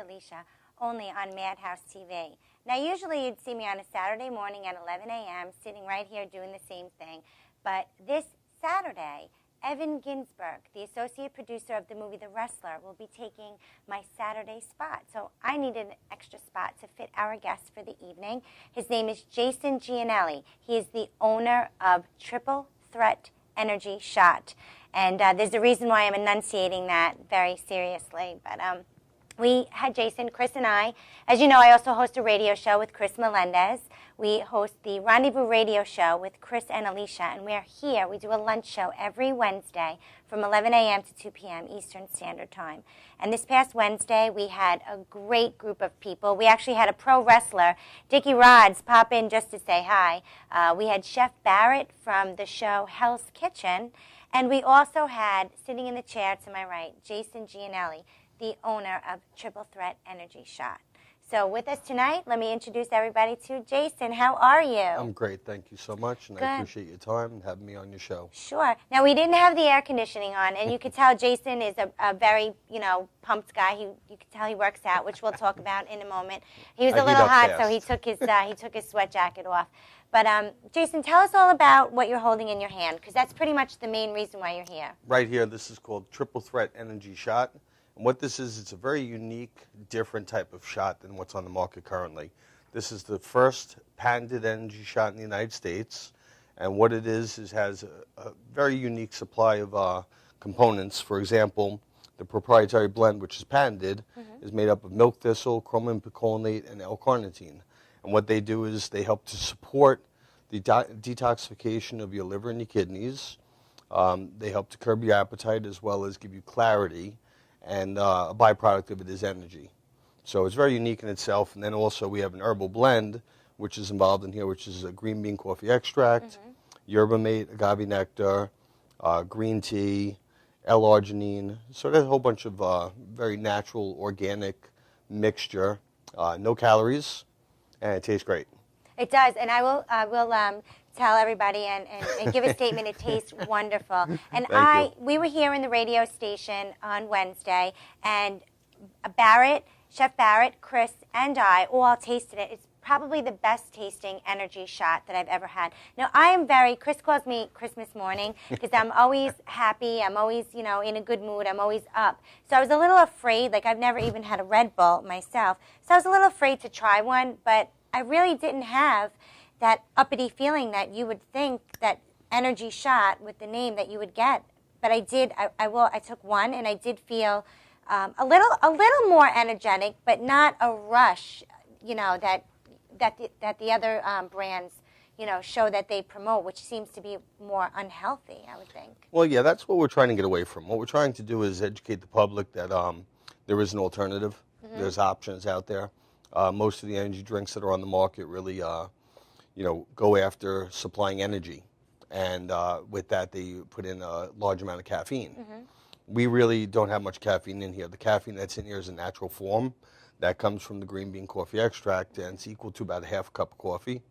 Alysia, only on Madhouse TV. Now, usually you'd see me on a Saturday morning at 11 a.m. sitting right here doing the same thing. But this Saturday, Evan Ginsberg, the associate producer of the movie The Wrestler, will be taking my Saturday spot. So I needed an extra spot to fit our guest for the evening. His name is Jason Gianelli. He is the owner of Triple Threat Energy Shot. And there's a reason why I'm enunciating that very seriously. But we had Jason, Chris, and I. As you know, I also host a radio show with Chris Melendez. We host the Rendezvous Radio Show with Chris and Alysia, and we're here. We do a lunch show every Wednesday from 11 a.m. to 2 p.m. Eastern Standard Time. And this past Wednesday, we had a great group of people. We actually had a pro wrestler, Dickie Rods, pop in just to say hi. We had Chef Barrett from the show Hell's Kitchen, and we also had, sitting in the chair to my right, Jason Gianelli, the owner of Triple Threat Energy Shot. So with us tonight, let me introduce everybody to Jason. How are you? I'm great. Thank you so much, and I appreciate your time and having me on your show. Sure. Now, we didn't have the air conditioning on, and you could tell Jason is a very, pumped guy. You could tell he works out, which we'll talk about in a moment. He was a little hot, so he took his sweat jacket off. But Jason, tell us all about what you're holding in your hand, because that's pretty much the main reason why you're here. Right here, this is called Triple Threat Energy Shot. And what this is, it's a very unique, different type of shot than what's on the market currently. This is the first patented energy shot in the United States. And what it is has a very unique supply of components. For example, the proprietary blend, which is patented, is made up of milk thistle, chromium picolinate, and L-carnitine. And what they do is they help to support the detoxification of your liver and your kidneys. They help to curb your appetite as well as give you clarity. And a byproduct of it is energy. So it's very unique in itself. And then also we have an herbal blend, which is involved in here, which is a green bean coffee extract, yerba mate, agave nectar, green tea, L-arginine. So there's a whole bunch of very natural, organic mixture. No calories, and it tastes great. It does, and I will tell everybody and give a statement. It tastes wonderful. And we were here in the radio station on Wednesday, and Chef Barrett, Chris, and I all tasted it. It's probably the best tasting energy shot that I've ever had. Now, Chris calls me Christmas morning because I'm always happy. I'm always, in a good mood. I'm always up. So I was a little afraid, I've never even had a Red Bull myself. So I was a little afraid to try one, but I really didn't have that uppity feeling that you would think that energy shot with the name that you would get. But I did. I took one, and I did feel a little more energetic, but not a rush. That the other brands, show that they promote, which seems to be more unhealthy, I would think. Well, yeah, that's what we're trying to get away from. What we're trying to do is educate the public that there is an alternative. There's options out there. Most of the energy drinks that are on the market really go after supplying energy. And with that, they put in a large amount of caffeine. We really don't have much caffeine in here. The caffeine that's in here is a natural form. That comes from the green bean coffee extract, and it's equal to about a half cup of coffee.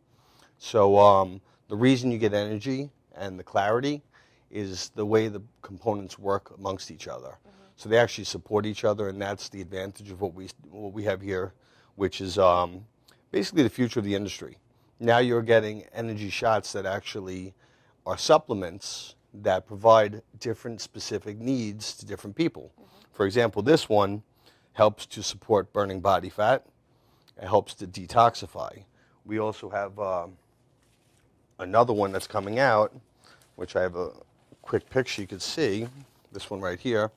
So the reason you get energy and the clarity is the way the components work amongst each other. So they actually support each other, and that's the advantage of what we have here, which is basically the future of the industry. Now you're getting energy shots that actually are supplements that provide different specific needs to different people. For example, this one helps to support burning body fat. It helps to detoxify. We also have another one that's coming out, which I have a quick picture you can see. This one right here.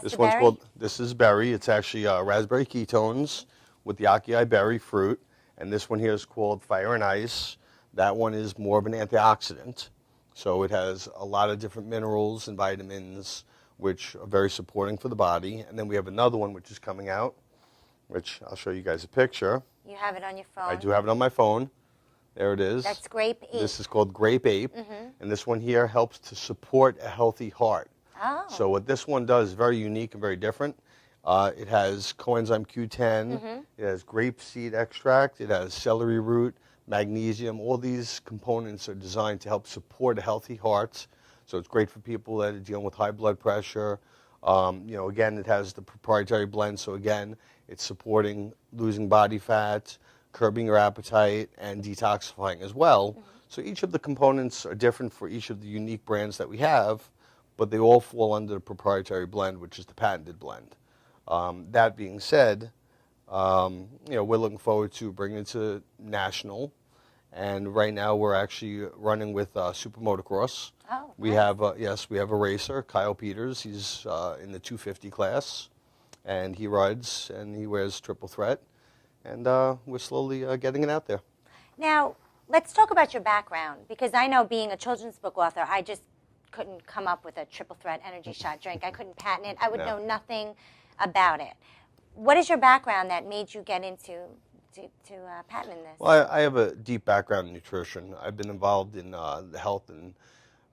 This is berry. It's actually raspberry ketones with the acai berry fruit. And this one here is called Fire and Ice. That one is more of an antioxidant. So it has a lot of different minerals and vitamins, which are very supporting for the body. And then we have another one which is coming out, which I'll show you guys a picture. You have it on your phone? I do have it on my phone. There it is. That's Grape Ape. This is called Grape Ape. And this one here helps to support a healthy heart. Oh. So what this one does is very unique and very different. It has coenzyme Q10, it has grape seed extract, it has celery root, magnesium. All these components are designed to help support a healthy heart. So it's great for people that are dealing with high blood pressure. Again, it has the proprietary blend. So again, It's supporting losing body fat, curbing your appetite, and detoxifying as well. Mm-hmm. So each of the components are different for each of the unique brands that we have, but they all fall under the proprietary blend, which is the patented blend. That being said, we're looking forward to bringing it to national. And right now we're actually running with Super Motocross. Oh, we nice. have we have a racer, Kyle Peters. He's in the 250 class, and he rides and he wears triple threat, and we're slowly getting it out there. Now, let's talk about your background, because I know, being a children's book author, I just couldn't come up with a triple threat energy shot drink. I couldn't patent it. I would know nothing about it. What is your background that made you get into patenting this? Well, I have a deep background in nutrition. I've been involved in the health and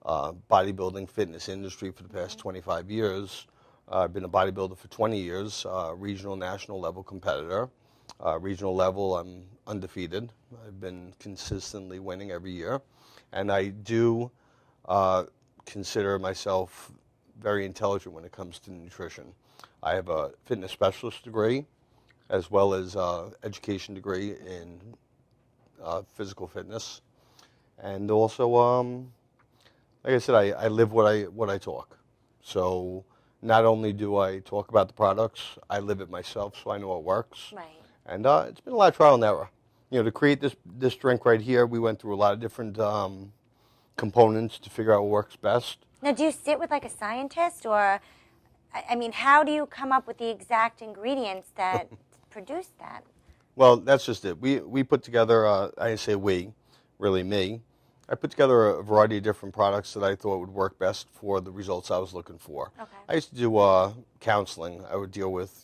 bodybuilding fitness industry for the past 25 years. I've been a bodybuilder for 20 years, regional, national level competitor. Regional level, I'm undefeated. I've been consistently winning every year. And I do consider myself very intelligent when it comes to nutrition. I have a fitness specialist degree, as well as education degree in physical fitness. And also, like I said, I live what I talk. So not only do I talk about the products, I live it myself, so I know it works. Right. And it's been a lot of trial and error. To create this drink right here, we went through a lot of different components to figure out what works best. Now, do you sit with like a scientist, or, I mean, how do you come up with the exact ingredients that produce that? Well, that's just it. We put together, I say we, really me. I put together a variety of different products that I thought would work best for the results I was looking for. Okay. I used to do counseling. I would deal with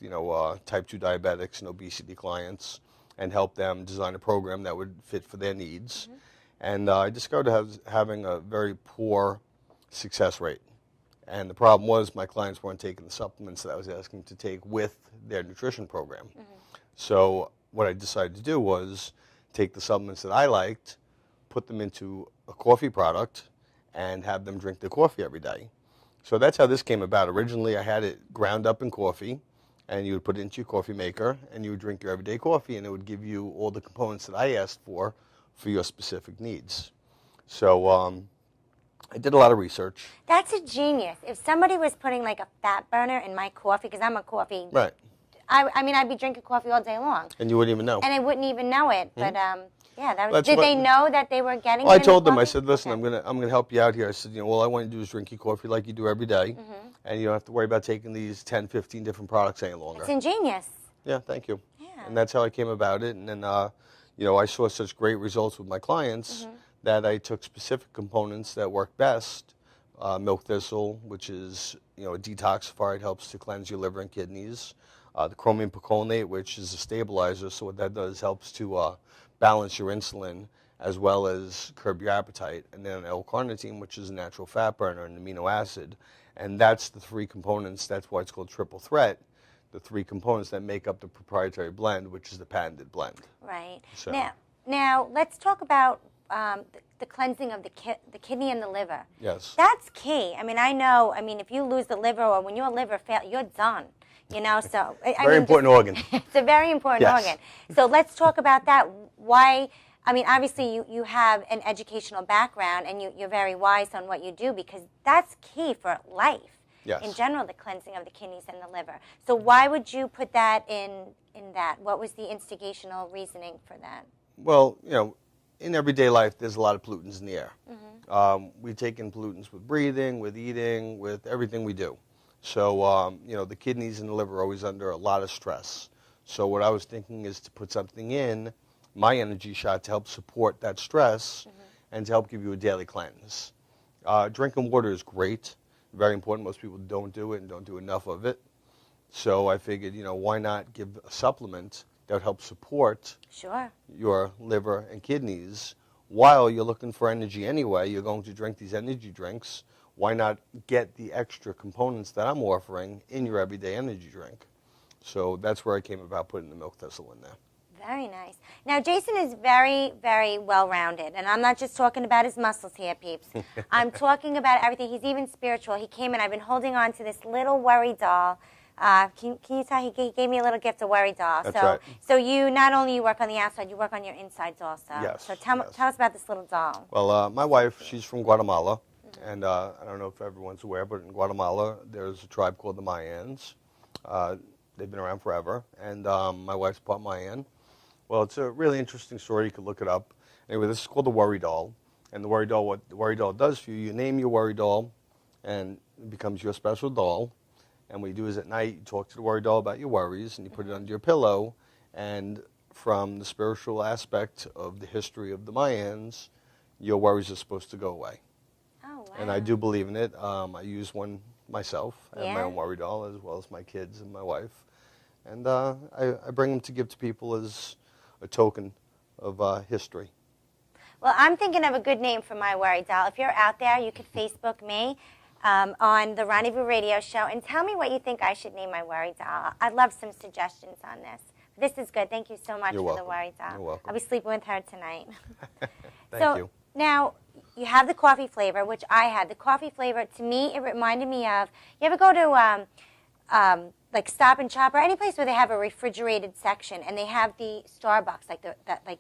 type 2 diabetics and obesity clients and help them design a program that would fit for their needs. Mm-hmm. And I discovered having a very poor success rate. And the problem was my clients weren't taking the supplements that I was asking to take with their nutrition program. Mm-hmm. So what I decided to do was take the supplements that I liked, put them into a coffee product, and have them drink the coffee every day. So that's how this came about. Originally, I had it ground up in coffee, and you would put it into your coffee maker, and you would drink your everyday coffee, and it would give you all the components that I asked for your specific needs. So I did a lot of research. That's a genius. If somebody was putting like a fat burner in my coffee, because I'm a coffee... Right. I mean, I'd be drinking coffee all day long. And you wouldn't even know. And I wouldn't even know it, but... Yeah, that was. That's did they know that they were getting? Well, it I told them. coffee? I said, "Listen, okay. I'm gonna help you out here." I said, all I want you to do is drink your coffee like you do every day, and you don't have to worry about taking these 10, 15 different products any longer. It's ingenious. Yeah, thank you. Yeah. And that's how I came about it. And then, I saw such great results with my clients that I took specific components that work best. Milk thistle, which is a detoxifier, it helps to cleanse your liver and kidneys. The chromium picolinate, which is a stabilizer, so what that does helps to balance your insulin, as well as curb your appetite. And then L-carnitine, which is a natural fat burner and amino acid. And that's the three components. That's why it's called triple threat. The three components that make up the proprietary blend, which is the patented blend. Right. So. Now let's talk about the cleansing of the kidney and the liver. Yes. That's key. I mean, I know. I mean, if you lose the liver, or when your liver fails, you're done. So very important organ. It's a very important organ. So let's talk about that. Why? I mean, obviously you have an educational background, and you're very wise on what you do, because that's key for life. Yes. In general, the cleansing of the kidneys and the liver. So why would you put that in that? What was the instigational reasoning for that? Well, in everyday life, there's a lot of pollutants in the air. Mm-hmm. We take in pollutants with breathing, with eating, with everything we do. So, the kidneys and the liver are always under a lot of stress. So what I was thinking is to put something in my energy shot to help support that stress and to help give you a daily cleanse. Drinking water is great, very important. Most people don't do it and don't do enough of it. So I figured, why not give a supplement that would help support your liver and kidneys while you're looking for energy anyway. You're going to drink these energy drinks. Why not get the extra components that I'm offering in your everyday energy drink? So that's where I came about putting the milk thistle in there. Very nice. Now, Jason is very, very well-rounded, and I'm not just talking about his muscles here, peeps. I'm talking about everything. He's even spiritual. He came in. I've been holding on to this little worry doll Can you tell he gave me a little gift, a worry doll. That's right. So you not only you work on the outside, you work on your insides also. Yes. So tell us about this little doll. Well, my wife, she's from Guatemala, and I don't know if everyone's aware, but in Guatemala there's a tribe called the Mayans. They've been around forever, and my wife's part Mayan. Well, it's a really interesting story. You could look it up. Anyway, this is called the worry doll, and the worry doll, what the worry doll does for you, you name your worry doll, and it becomes your special doll. And what you do is at night, you talk to the worry doll about your worries, and you put it under your pillow. And from the spiritual aspect of the history of the Mayans, your worries are supposed to go away. Oh, wow. And I do believe in it. I use one myself. I have my Yeah? own worry doll, as well as my kids and my wife. And I bring them to give to people as a token of history. Well, I'm thinking of a good name for my worry doll. If you're out there, you could Facebook me on the Rendezvous Radio Show and tell me what you think I should name my worry doll. I'd love some suggestions on this. This is good. Thank you so much You're for welcome. the worry doll. You're welcome. I'll be sleeping with her tonight. Thank you. Now, you have the coffee flavor, which I had. The coffee flavor, to me, it reminded me of, you ever go to like Stop and Shop or any place where they have a refrigerated section and they have the Starbucks, like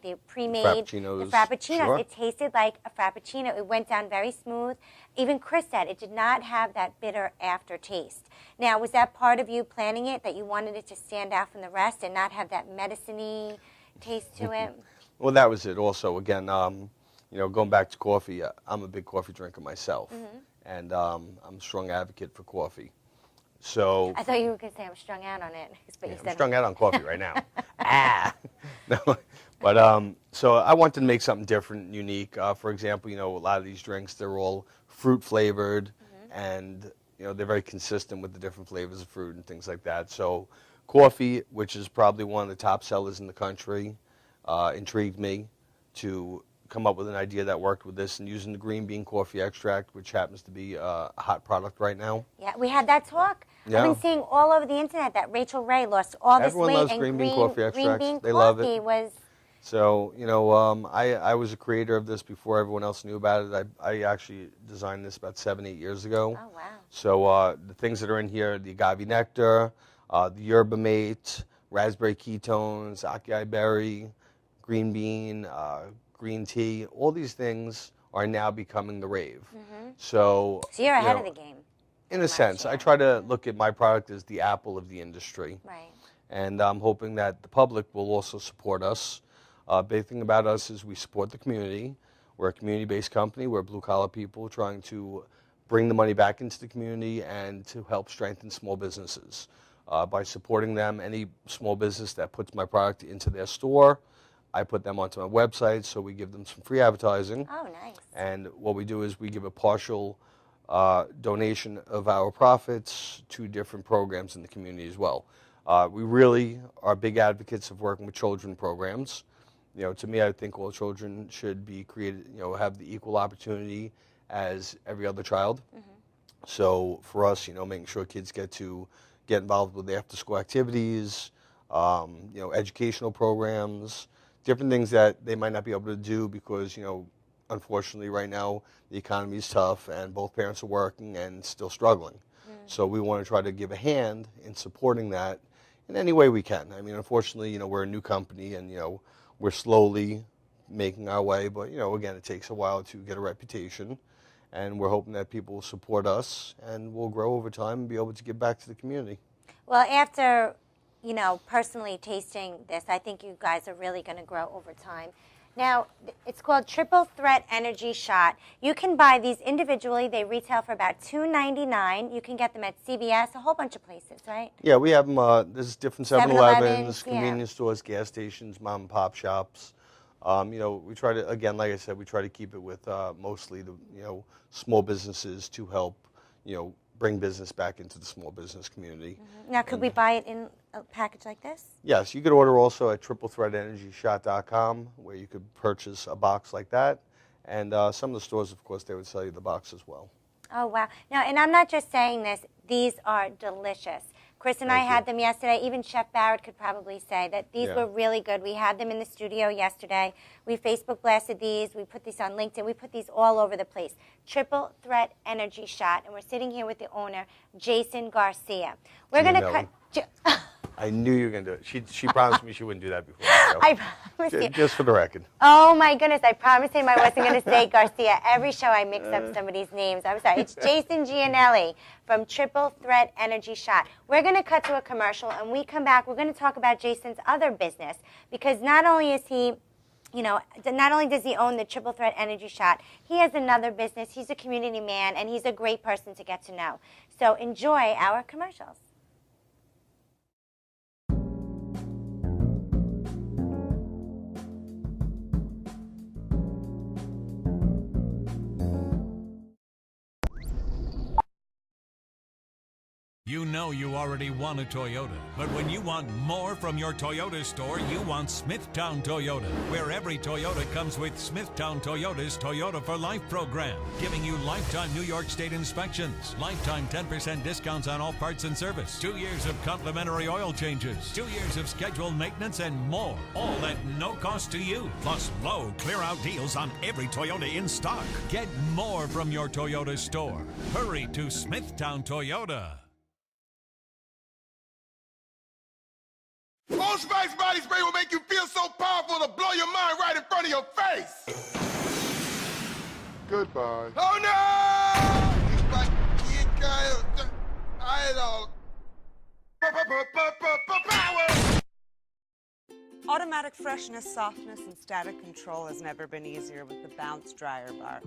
the pre-made Frappuccinos. the frappuccinos. Sure. It tasted like a frappuccino. It went down very smooth. Even Chris said it did not have that bitter aftertaste. Now, was that part of you planning it, that you wanted it to stand out from the rest and not have that medicine-y taste to it? Well, that was it also. Again, going back to coffee, I'm a big coffee drinker myself, and I'm a strong advocate for coffee. So I thought you were going to say I'm strung out on it. But you I'm said strung out on coffee right now. No, but so I wanted to make something different and unique. For example, a lot of these drinks, they're all fruit flavored, and they're very consistent with the different flavors of fruit and things like that. So coffee, which is probably one of the top sellers in the country, intrigued me to come up with an idea that worked with this, and using the green bean coffee extract, which happens to be a hot product right now. Yeah, we had that talk. Yeah. I've been seeing all over the internet that Rachel Ray lost all this Everyone weight, loves and green bean coffee extracts. Green bean They love coffee it. was. So, I was a creator of this before everyone else knew about it. I actually designed this about 7-8 years ago. Oh wow! So the things that are in here: the agave nectar, the yerba mate, raspberry ketones, acai berry, green bean, green tea. All these things are now becoming the rave. So you're ahead of the game. In a sense, I try to look at my product as the Apple of the industry. Right. And I'm hoping that the public will also support us. Big thing about us is we support the community. We're a community-based company. We're blue-collar people trying to bring the money back into the community and to help strengthen small businesses. By supporting them, any small business that puts my product into their store, I put them onto my website, so we give them some free advertising. Oh, nice. And what we do is we give a partial donation of our profits to different programs in the community as well. We really are big advocates of working with children programs. To me, I think all children should be created, have the equal opportunity as every other child. So for us, making sure kids get involved with after-school activities, educational programs, different things that they might not be able to do because, unfortunately right now the economy is tough and both parents are working and still struggling. So we want to try to give a hand in supporting that in any way we can. I mean, unfortunately, we're a new company and, we're slowly making our way, but, again, it takes a while to get a reputation, and we're hoping that people will support us and we'll grow over time and be able to give back to the community. Well, after, personally tasting this, I think you guys are really going to grow over time. Now, it's called Triple Threat Energy Shot. You can buy these individually. They retail for about $2.99. You can get them at CVS, a whole bunch of places, right? Yeah, we have them. There's different 7-Elevens, 7-Elevens, convenience stores, gas stations, mom and pop shops. We try to, again, like I said, we try to keep it with mostly the, small businesses to help, bring business back into the small business community. Now, could we buy it in a package like this? Yes, you could order also at triplethreatenergyshot.com, where you could purchase a box like that. And some of the stores, of course, they would sell you the box as well. Oh, wow. Now, and I'm not just saying this. These are delicious. Chris and I had them yesterday. Even Chef Barrett could probably say that these were really good. We had them in the studio yesterday. We Facebook blasted these. We put these on LinkedIn. We put these all over the place. Triple Threat Energy Shot. And we're sitting here with the owner, Jason Garcia. We're going to cut... I knew you were going to do it. She promised me she wouldn't do that before. I promise you. Just for the record. Oh, my goodness. I promised him I wasn't going to say Garcia. Every show I mix up somebody's names. I'm sorry. It's Jason Gianelli from Triple Threat Energy Shot. We're going to cut to a commercial, and we come back. We're going to talk about Jason's other business, because not only is he... not only does he own the Triple Threat Energy Shot, he has another business. He's a community man, and he's a great person to get to know. So enjoy our commercials. You know you already want a Toyota, but when you want more from your Toyota store, you want Smithtown Toyota, where every Toyota comes with Smithtown Toyota's Toyota for Life program, giving you lifetime New York State inspections, lifetime 10% discounts on all parts and service, 2 years of complimentary oil changes, 2 years of scheduled maintenance, and more, all at no cost to you, plus low clear-out deals on every Toyota in stock. Get more from your Toyota store. Hurry to Smithtown Toyota. Old Spice body spray will make you feel so powerful to blow your mind right in front of your face. Goodbye. Oh no! It's like you got idol. Power. Automatic freshness, softness, and static control has never been easier with the Bounce Dryer Bar.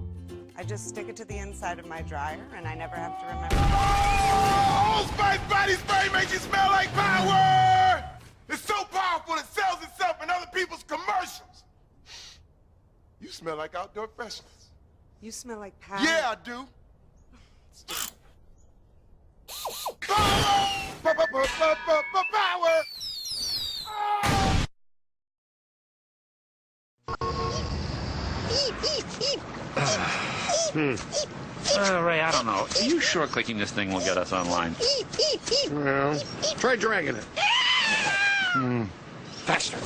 I just stick it to the inside of my dryer, and I never have to remember. Oh, Old Spice body spray makes you smell like power. It's so powerful it sells itself in other people's commercials. You smell like outdoor freshness. You smell like power. Yeah, I do. Power! Power! Ray, I don't know. Are you sure clicking this thing will get us online? Well, try dragging it. Faster.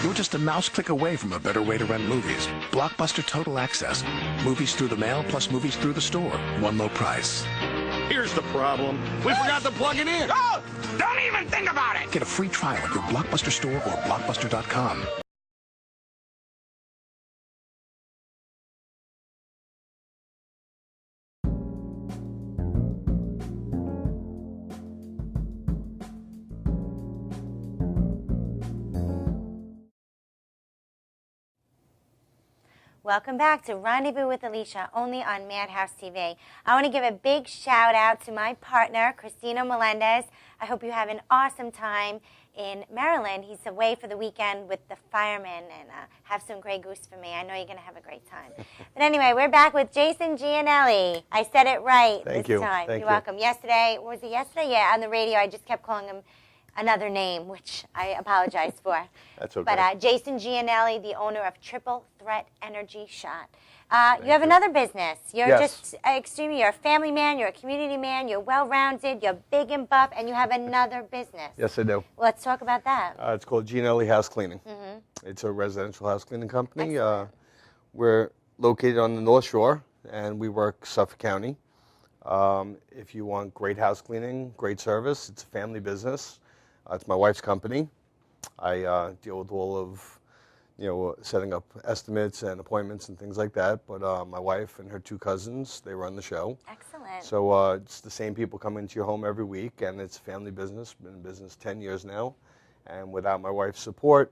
You're just a mouse click away from a better way to rent movies. Blockbuster Total Access. Movies through the mail plus movies through the store. One low price. Here's the problem. We forgot to plug it in. Oh! Don't even think about it! Get a free trial at your Blockbuster store or Blockbuster.com. Welcome back to Rendezvous with Alysia, only on Madhouse TV. I want to give a big shout out to my partner, Christina Melendez. I hope you have an awesome time in Maryland. He's away for the weekend with the firemen, and have some Grey Goose for me. I know you're going to have a great time. But anyway, we're back with Jason Gianelli. I said it right this time. Thank You're welcome. Yesterday, was it yesterday? Yeah, on the radio, I just kept calling him another name, which I apologize for. That's okay. But Jason Gianelli, the owner of Triple Threat Energy Shot. You have another business. You're just extremely, you're a family man, you're a community man, you're well-rounded, you're big and buff, and you have another business. Yes, I do. Let's talk about that. It's called Gianelli House Cleaning. It's a residential house cleaning company. We're located on the North Shore, and we work Suffolk County. If you want great house cleaning, great service, it's a family business. It's my wife's company. I deal with all of, setting up estimates and appointments and things like that. But my wife and her two cousins, they run the show. Excellent. So it's the same people come into your home every week, and it's a family business. Been in business 10 years now. And without my wife's support,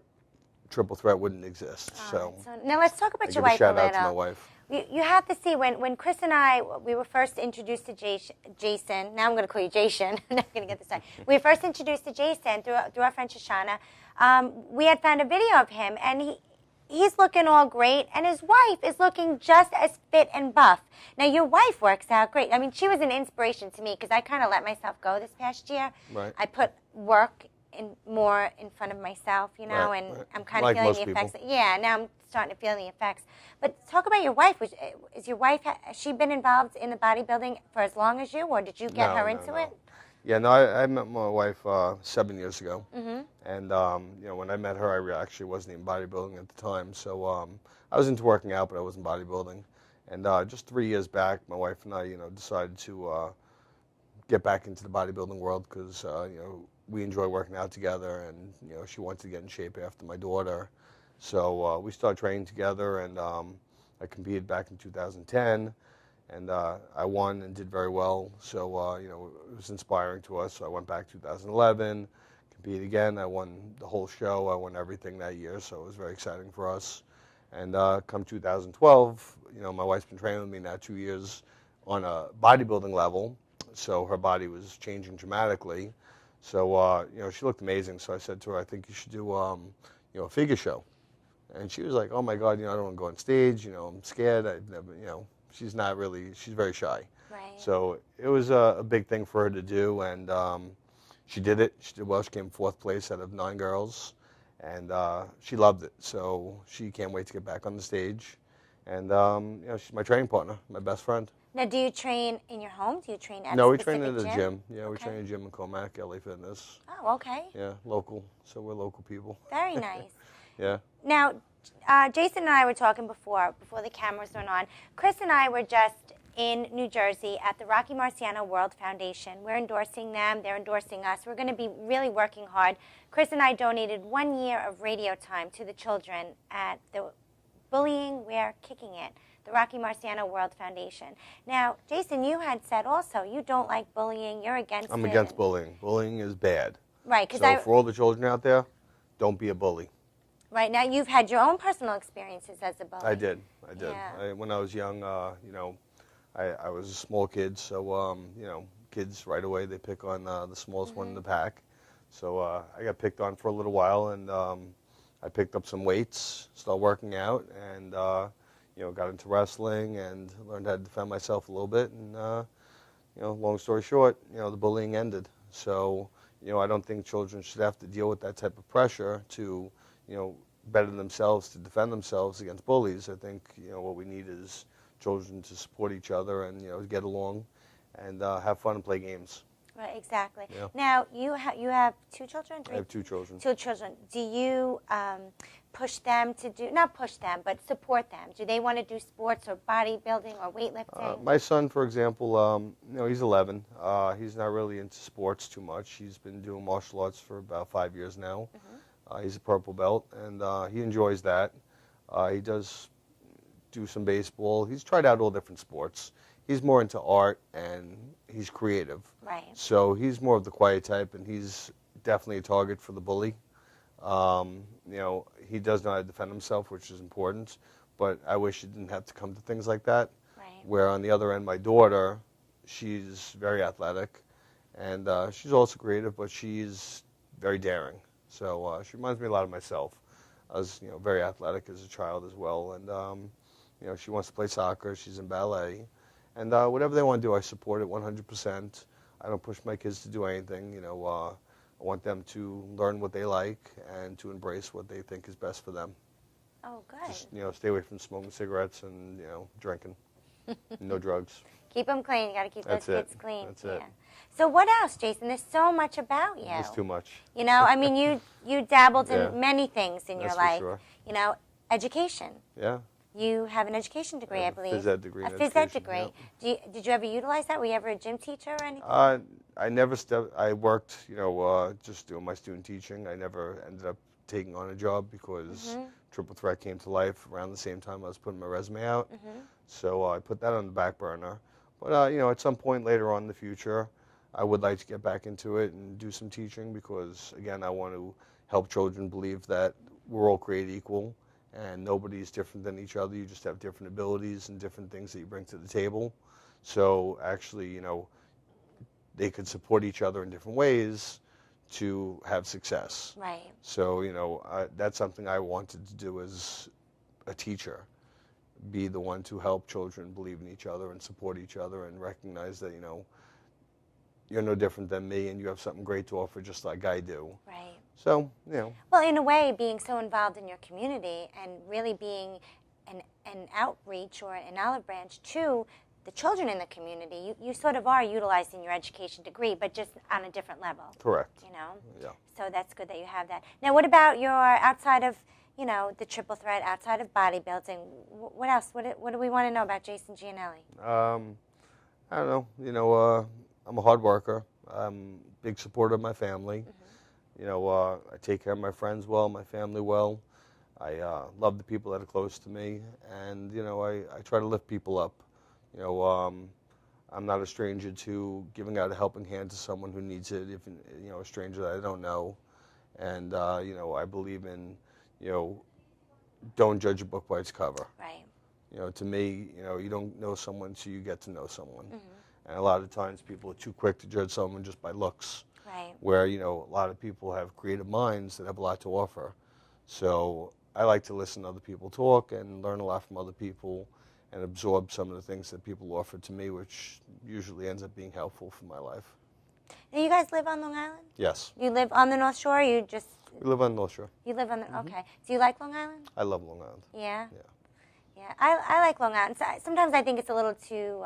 Triple Threat wouldn't exist. Now let's talk about your wife a a little. shout out to my wife. You have to see, when Chris and I, we were first introduced to Jason. Now I'm going to call you Jason. I'm not going to get this right. We were first introduced to Jason through our friend Shoshana. We had found a video of him, and he's looking all great, and his wife is looking just as fit and buff. Now, your wife works out great. I mean, she was an inspiration to me, because I kind of let myself go this past year. Right. I put work more in front of myself, and I'm kind of feeling the effects. Yeah, now I'm starting to feel the effects. But talk about your wife. Has your wife, has she been involved in the bodybuilding for as long as you, or did you get her into it? Yeah, no, I met my wife 7 years ago. Mm-hmm. And, when I met her, I actually wasn't even bodybuilding at the time. So I was into working out, but I wasn't bodybuilding. And just 3 years back, my wife and I, decided to get back into the bodybuilding world because, we enjoy working out together. And, she wanted to get in shape after my daughter. So we started training together, and I competed back in 2010. And I won and did very well. So, it was inspiring to us. So I went back 2011, competed again. I won the whole show. I won everything that year. So it was very exciting for us. And come 2012, my wife's been training with me now 2 years on a bodybuilding level. So her body was changing dramatically. So, she looked amazing. So I said to her, I think you should do, a figure show. And she was like, oh, my God, I don't want to go on stage. I'm scared. I've never, she's very shy. Right. So it was a big thing for her to do, and she did it. She did well. She came 4th place out of 9 girls, and she loved it. So she can't wait to get back on the stage. And, she's my training partner, my best friend. Now, do you train in your home? Do you train at No, a we train specific at a gym. Yeah, we Okay. train at a gym in Comac, LA Fitness. Oh, okay. Yeah, local. So we're local people. Very nice. Yeah. Now, Jason and I were talking before the cameras went on. Chris and I were just in New Jersey at the Rocky Marciano World Foundation. We're endorsing them. They're endorsing us. We're going to be really working hard. Chris and I donated 1 year of radio time to the children at the Bullying, We're Kicking It, the Rocky Marciano World Foundation. Now, Jason, you had said also you don't like bullying. You're against it. I'm against bullying. Bullying is bad. Right. So for all the children out there, don't be a bully. Right. Now, you've had your own personal experiences as a bully. I did. Yeah. When I was young, I was a small kid, so, kids right away, they pick on the smallest one in the pack. So I got picked on for a little while, and I picked up some weights, started working out, and, got into wrestling and learned how to defend myself a little bit. And, long story short, the bullying ended. So, I don't think children should have to deal with that type of pressure to, better themselves, to defend themselves against bullies. I think, what we need is children to support each other and, get along and have fun and play games. Right, exactly. Yeah. Now, you have 2 children? 3? I have 2 children. 2 children. Do you push them to do, not push them, but support them? Do they want to do sports or bodybuilding or weightlifting? My son, for example, he's 11. He's not really into sports too much. He's been doing martial arts for about 5 years now. He's a purple belt, and he enjoys that. He does do some baseball. He's tried out all different sports. He's more into art, and he's creative. Right. So he's more of the quiet type, and he's definitely a target for the bully. He does know how to defend himself, which is important, but I wish it didn't have to come to things like that. Right. Where on the other end, my daughter, she's very athletic, and she's also creative, but she's very daring. So she reminds me a lot of myself. I was, very athletic as a child as well, and she wants to play soccer. She's in ballet, and whatever they want to do, I support it 100%. I don't push my kids to do anything. I want them to learn what they like and to embrace what they think is best for them. Oh, good. Just, stay away from smoking cigarettes and, drinking. No drugs. Keep them clean. You got to keep those kids clean. That's it. So what else, Jason? There's so much about you. It's too much. You dabbled Yeah. in many things in your That's life. for sure. Education. Yeah. You have an education degree, I believe. Phys ed degree. A in phys ed education, degree. yep. Did you ever utilize that? Were you ever a gym teacher or anything? I never I worked, just doing my student teaching. I never ended up taking on a job because Triple Threat came to life around the same time I was putting my resume out. So I put that on the back burner. But, at some point later on in the future, I would like to get back into it and do some teaching because, again, I want to help children believe that we're all created equal and nobody's different than each other. You just have different abilities and different things that you bring to the table. So actually, they could support each other in different ways to have success. Right. So, that's something I wanted to do as a teacher, be the one to help children believe in each other and support each other and recognize that, you're no different than me and you have something great to offer just like I do. Right. So, Well, in a way, being so involved in your community and really being an outreach or an olive branch to the children in the community, you sort of are utilizing your education degree, but just on a different level. Correct. You know? Yeah. So that's good that you have that. Now, what about your outside of, you know, the triple threat, outside of bodybuilding? What else? What do we want to know about Jason Gianelli? I don't know. You know, I'm a hard worker. I'm a big supporter of my family. Mm-hmm. You know, I take care of my friends well, my family well. I love the people that are close to me, and you know, I try to lift people up. You know, I'm not a stranger to giving out a helping hand to someone who needs it. If you know, a stranger that I don't know, and you know, I believe in, you know, don't judge a book by its cover. Right. You know, to me, you know, you don't know someone till you get to know someone. Mm-hmm. And a lot of times people are too quick to judge someone just by looks. Right. Where, you know, a lot of people have creative minds that have a lot to offer. So I like to listen to other people talk and learn a lot from other people and absorb some of the things that people offer to me, which usually ends up being helpful for my life. Now, you guys live on Long Island? Yes. You live on the North Shore, or you just... We live on North Shore. You live on the... Mm-hmm. Okay. Do you like Long Island? I love Long Island. Yeah? Yeah. Yeah, I like Long Island. Sometimes I think it's a little too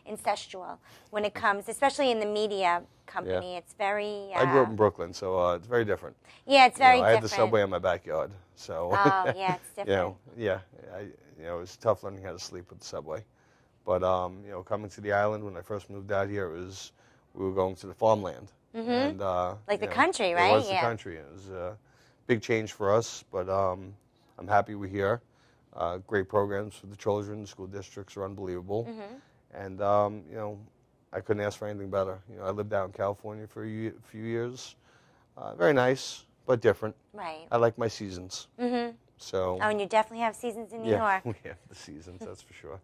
incestual when it comes, especially in the media company. Yeah. It's very... I grew up in Brooklyn, so it's very different. Yeah, it's very different. I had the subway in my backyard, so... Oh, yeah, it's different. You know, yeah, you know, it was tough learning how to sleep with the subway. But, you know, coming to the island, when I first moved out here, we were going to the farmland. Mm-hmm. And, like the country, right? It was the country. It was a big change for us, but I'm happy we're here. Great programs for the children. The school districts are unbelievable. Mm-hmm. And, you know, I couldn't ask for anything better. You know, I lived out in California for a few years. Very nice, but different. Right. I like my seasons. Mm-hmm. So. Oh, and you definitely have seasons in New York. Yeah, we have the seasons, that's for sure. I'm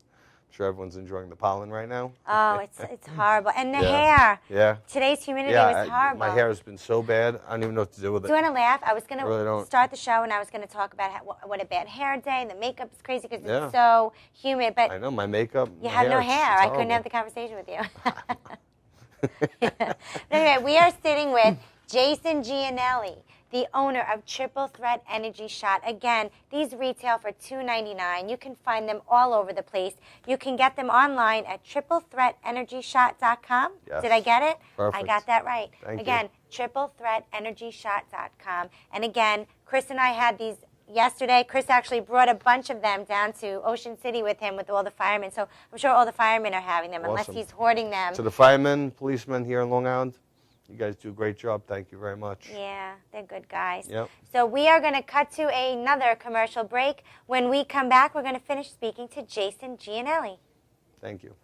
sure everyone's enjoying the pollen right now. Oh, it's horrible. And the hair. Yeah. Today's humidity was horrible. My hair has been so bad, I don't even know what to do with it. Do you want to laugh? I was going to really start the show, and I was going to talk about what a bad hair day. The makeup is crazy because it's so humid. But I know, my makeup. You have no hair. I couldn't have the conversation with you. But anyway, we are sitting with Jason Gianelli, the owner of Triple Threat Energy Shot. Again, these retail for $2.99. You can find them all over the place. You can get them online at triplethreatenergyshot.com. Yes. Did I get it? Perfect. I got that right. Thank again, triplethreatenergyshot.com. And again, Chris and I had these yesterday. Chris actually brought a bunch of them down to Ocean City with him with all the firemen. So I'm sure all the firemen are having them, unless he's hoarding them. To the firemen, policemen here in Long Island, you guys do a great job. Thank you very much. Yeah, they're good guys. Yep. So we are going to cut to another commercial break. When we come back, we're going to finish speaking to Jason Gianelli. Thank you.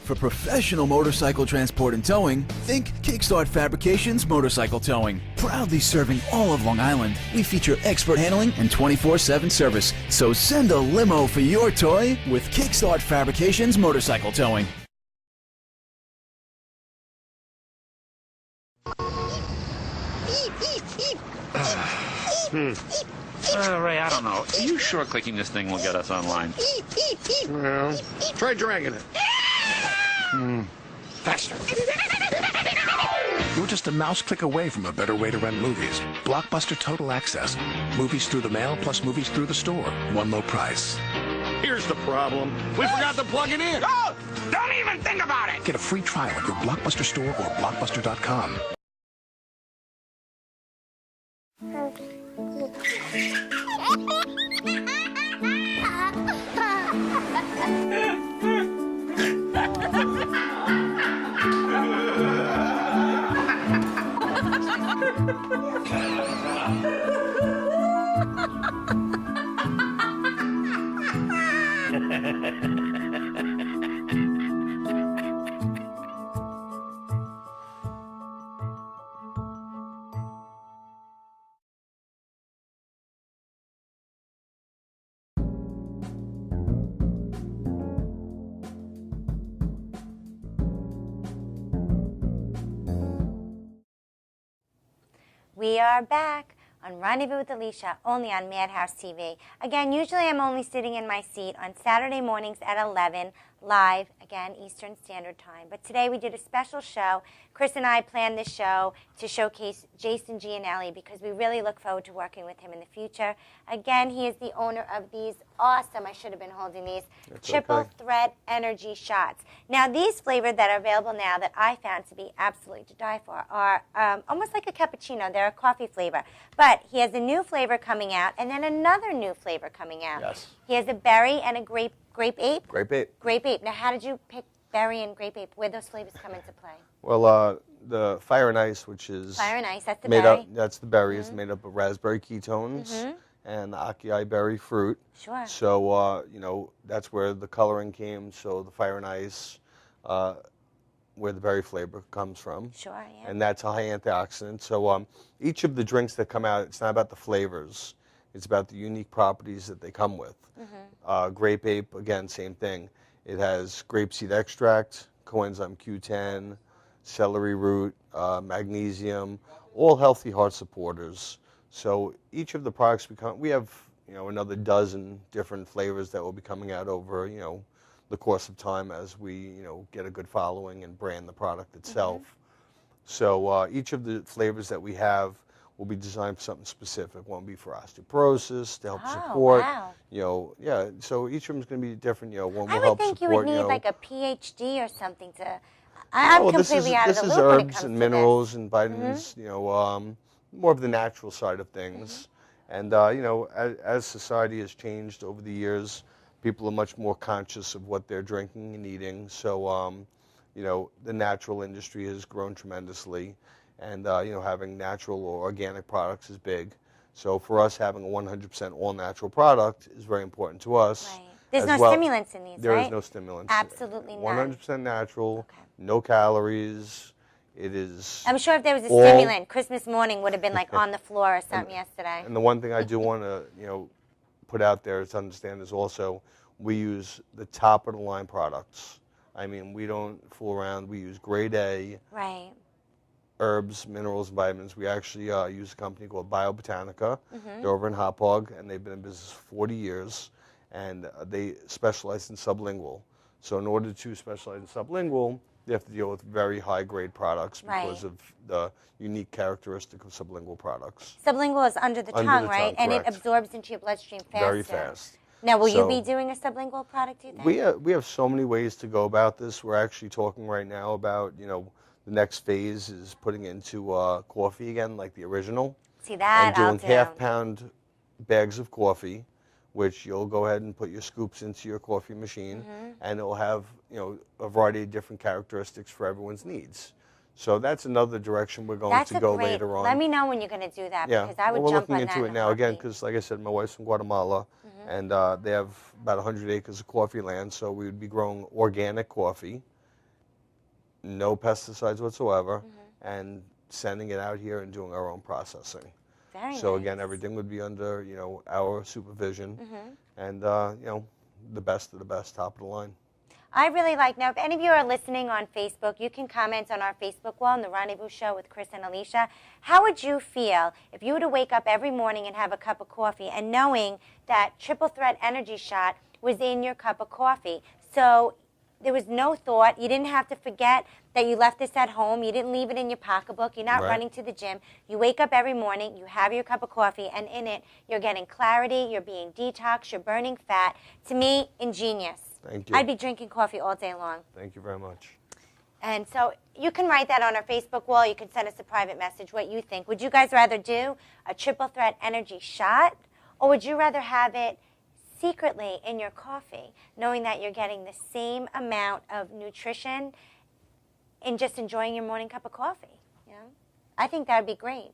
For professional motorcycle transport and towing, think Kickstart Fabrications Motorcycle Towing. Proudly serving all of Long Island, we feature expert handling and 24/7 service. So send a limo for your toy with Kickstart Fabrications Motorcycle Towing. Ray, I don't know. Are you sure clicking this thing will get us online? Well, try dragging it. Faster. You're just a mouse click away from a better way to rent movies. Blockbuster Total Access. Movies through the mail plus movies through the store. One low price. Here's the problem. We forgot to plug it in. Oh! Don't even think about it! Get a free trial at your Blockbuster store or Blockbuster.com. We are back on Rendezvous with Alysia, only on Madhouse TV. Again, usually I'm only sitting in my seat on Saturday mornings at 11, live, again, Eastern Standard Time. But today we did a special show. Chris and I planned this show to showcase Jason Gianelli because we really look forward to working with him in the future. Again, he is the owner of these awesome, I should have been holding these, triple threat energy shots. Now, these flavors that are available now that I found to be absolutely to die for are almost like a cappuccino. They're a coffee flavor. But he has a new flavor coming out and then another new flavor coming out. Yes. He has a berry and a grape ape? Grape ape. Grape ape. Now, how did you pick berry and grape ape? Where those flavors come into play? Well, the Fire and Ice, which is Fire and Ice, that's the made berry. up. That's the berry. Is made up of raspberry ketones and the acai berry fruit. Sure. So that's where the coloring came. So the Fire and Ice, where the berry flavor comes from. Sure, yeah. And that's a high antioxidant. So each of the drinks that come out, it's not about the flavors. It's about the unique properties that they come with. Grape ape, again, same thing. It has grapeseed extract, coenzyme Q10, celery root, magnesium, all healthy heart supporters. So each of the products we have another dozen different flavors that will be coming out over the course of time as we get a good following and brand the product itself. So each of the flavors that we have will be designed for something specific. One will be for osteoporosis to help support. Wow. So each of them is going to be different. One will I would help think support. you would need like a PhD or something to. I'm completely out of the loop when it This is comes herbs and to minerals and vitamins. More of the natural side of things. And as society has changed over the years, people are much more conscious of what they're drinking and eating. So the natural industry has grown tremendously. And, having natural or organic products is big. So for us, having a 100% all-natural product is very important to us. Right. There's no stimulants in these, right? There is no stimulants. Absolutely none. 100% natural, no calories. It is. I'm sure if there was a stimulant, Christmas morning would have been like on the floor or something yesterday. And the one thing I do want to, put out there to understand is also we use the top-of-the-line products. I mean, we don't fool around. We use grade A. Right. Herbs, minerals, and vitamins. We actually use a company called Biobotanica. They're over in Hauppauge, and they've been in business for 40 years, and they specialize in sublingual. So in order to specialize in sublingual, they have to deal with very high-grade products because of the unique characteristic of sublingual products. Sublingual is under the tongue, right? And it absorbs into your bloodstream faster. Very fast. Now, will you be doing a sublingual product, do you think? We have so many ways to go about this. We're actually talking right now about, the next phase is putting into coffee again, like the original. See that? And doing half-pound bags of coffee, which you'll go ahead and put your scoops into your coffee machine, and it will have a variety of different characteristics for everyone's needs. So that's another direction we're going to go later on. Let me know when you're going to do that because I would we're jump looking on that into it now again because, like I said, my wife's from Guatemala, and they have about 100 acres of coffee land, so we would be growing organic coffee. No pesticides whatsoever, and sending it out here and doing our own processing. Very so nice. Again, everything would be under our supervision, and the best of the best, top of the line. I really like, now if any of you are listening on Facebook, you can comment on our Facebook wall in the Rendezvous Show with Chris and Alysia. How would you feel if you were to wake up every morning and have a cup of coffee and knowing that triple threat energy shot was in your cup of coffee? So there was no thought. You didn't have to forget that you left this at home. You didn't leave it in your pocketbook. You're not running to the gym. You wake up every morning, you have your cup of coffee, and in it, you're getting clarity, you're being detoxed, you're burning fat. To me, ingenious. Thank you. I'd be drinking coffee all day long. Thank you very much. And so you can write that on our Facebook wall. You can send us a private message, what you think. Would you guys rather do a triple threat energy shot, or would you rather have it secretly in your coffee, knowing that you're getting the same amount of nutrition in just enjoying your morning cup of coffee? I think that would be great.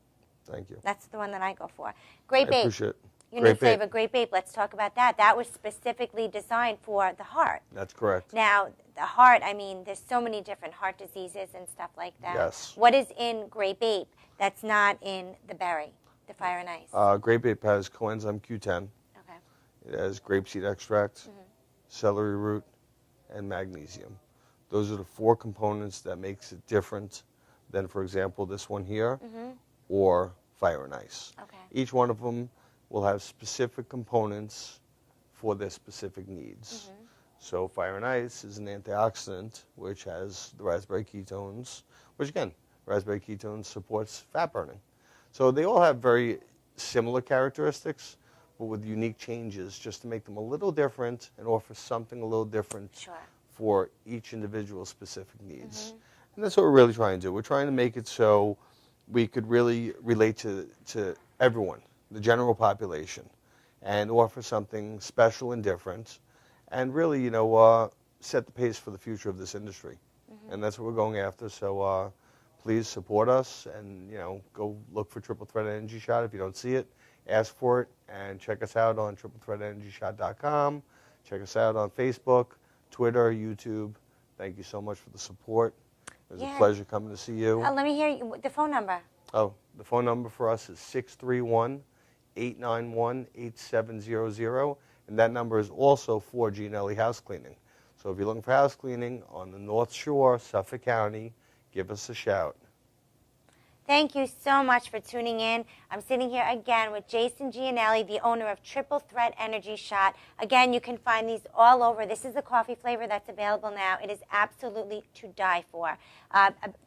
Thank you. That's the one that I go for. Grape ape. Appreciate it. Your new flavor, grape ape. Let's talk about that. That was specifically designed for the heart. That's correct. Now, the heart, I mean, there's so many different heart diseases and stuff like that. Yes. What is in grape ape that's not in the berry, the Fire and Ice? Grape ape has coenzyme Q10. Okay. It has grapeseed extract, celery root, and magnesium. Those are the 4 components that makes it different than, for example, this one here or Fire and Ice. Okay. Each one of them will have specific components for their specific needs. So Fire and Ice is an antioxidant, which has the raspberry ketones, which again, raspberry ketones supports fat burning. So they all have very similar characteristics, but with unique changes just to make them a little different and offer something a little different for each individual's specific needs. And that's what we're really trying to do. We're trying to make it so we could really relate to everyone, the general population, and offer something special and different, and really, you know, set the pace for the future of this industry. And that's what we're going after. So please support us, and you know, go look for Triple Threat Energy Shot. If you don't see it, ask for it, and check us out on triplethreatenergyshot.com. Check us out on Facebook, Twitter, YouTube. Thank you so much for the support. It was a pleasure coming to see you. Let me hear the phone number. Oh, the phone number for us is 631-891-8700, and that number is also for Gianelli House Cleaning. So if you're looking for house cleaning on the North Shore, Suffolk County, give us a shout. Thank you so much for tuning in. I'm sitting here again with Jason Gianelli, the owner of Triple Threat Energy Shot. Again, you can find these all over. This is the coffee flavor that's available now. It is absolutely to die for.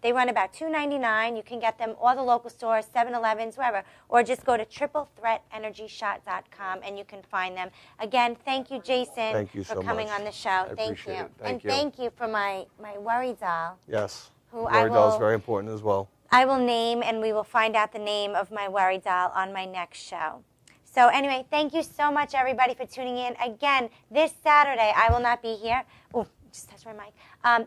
They run about $2.99. You can get them all the local stores, 7-Elevens, wherever, or just go to triplethreatenergyshot.com and you can find them. Again, thank you, Jason, for coming on the show. Thank you. And thank you for my worry doll. Yes, worry doll is very important as well. I will name, and we will find out the name of my worry doll on my next show. So anyway, thank you so much, everybody, for tuning in. Again, this Saturday, I will not be here. Oh, just touched my mic.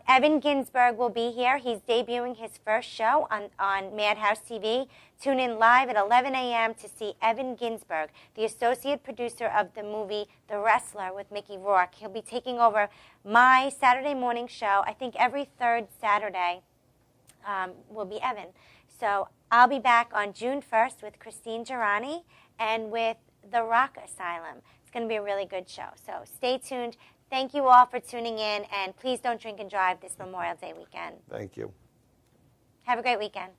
Evan Ginsberg will be here. He's debuting his first show on Madhouse TV. Tune in live at 11 a.m. to see Evan Ginsberg, the associate producer of the movie The Wrestler with Mickey Rourke. He'll be taking over my Saturday morning show, I think every third Saturday. Will be Evan. So I'll be back on June 1st with Christine Girani and with The Rock Asylum. It's going to be a really good show. So stay tuned. Thank you all for tuning in, and please don't drink and drive this Memorial Day weekend. Thank you. Have a great weekend.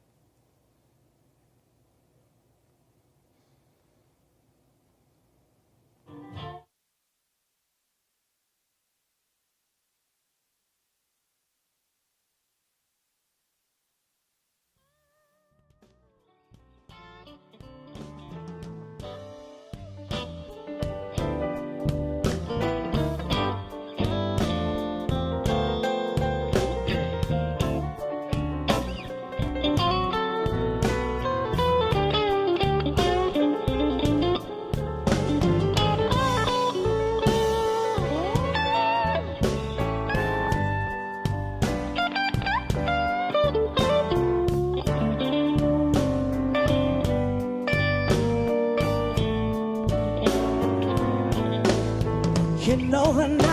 You know the night